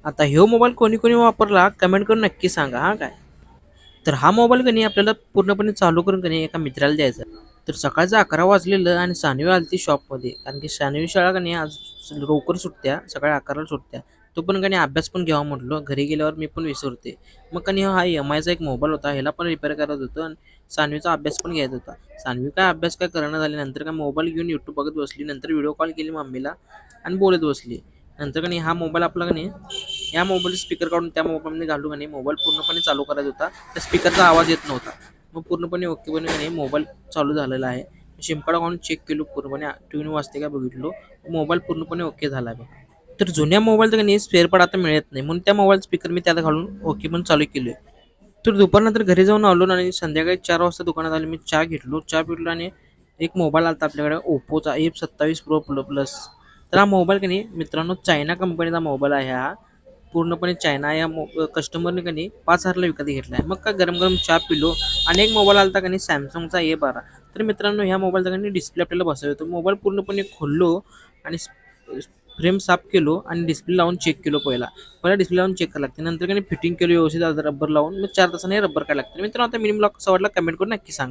आता ह्यो मोबाईल कोणी कोणी वापरला कमेंट करून नक्की सांगा हा काय. तर हा मोबाईल कनी आपल्याला पूर्णपणे चालू करून कनी एका मित्राला द्यायचा. तर सकाळचं 11 वाजलेलं आणि सानवी आलती शॉपमध्ये, कारण की सानवी शाळा कनी आज लवकर सुटत्या, सकाळी 11ला सुटत्या. तो पण कनी अभ्यास पण घ्यावा म्हटलो, घरी गेल्यावर मी पण विसरते. मग कनी हा एम-आयचा एक मोबाईल होता, ह्याला पण रिपेअर करायचं होतं आणि सानवीचा अभ्यास पण घ्यायचा होता. सानवी काय अभ्यास काय करणं झाली, नंतर काय मोबाईल घेऊन यूट्यूब बघत बसली, नंतर व्हिडिओ कॉल केली मम्मीला आणि बोलत बसली. नंतर कनी हा मोबाईल आपला कनी या मोबाईल स्पीकर काढून त्या मोबाईलमध्ये घालून कनी मोबाईल पूर्णपणे चालू करायचा होता. त्या स्पीकरचा आवाज येत नव्हता. मग पूर्णपणे ओकेपणे मोबाईल चालू झालेला आहे. सिम कार्ड काढून चेक केलो, पूर्णपणे ट्यून वाजते का बघितलो, मोबाईल पूर्णपणे ओके झाला आहे. तर जुन्या मोबाईल तर स्पेअर पार्ट आता मिळत नाही, म्हणून त्या मोबाईल स्पीकर मी त्यात घालून ओके पण चालू केले. तर दुपारनंतर घरी जाऊन आलो आणि संध्याकाळी 4 वाजता दुकानात आलो. मी चहा घेतलो, चहा पिलो आणि एक मोबाईल आला आपल्याकडे ओप्पोचा F27 Pro प्लस. तर हा मोबाईल मित्रांनो चायना कंपनीचा मोबाईल आहे हा. पूर्णपणे चायना या कस्टमरने 5,000ला विकत घेतला आहे. मग काय गरम गरम चहा पिलो आणि एक मोबाईल आलता सॅमसंगचा A12. तर मित्रांनो ह्या मोबाईलचा डिस्प्ले आपल्याला बसवता येतो. मोबाईल पूर्णपणे खोललो आणि फ्रेम साफ केलो आणि डिस्प्ले लावून चेक केलो. पहिला डिस्प्ले लावून चेक करायला लागते, नंतर फिटिंग केलो व्यवस्थित रबर लावून. मग 4 तासाने रबर काय लागते. मित्रांनो आता मिनिमम कसा वाटला कमेंट करून नक्की सांगा.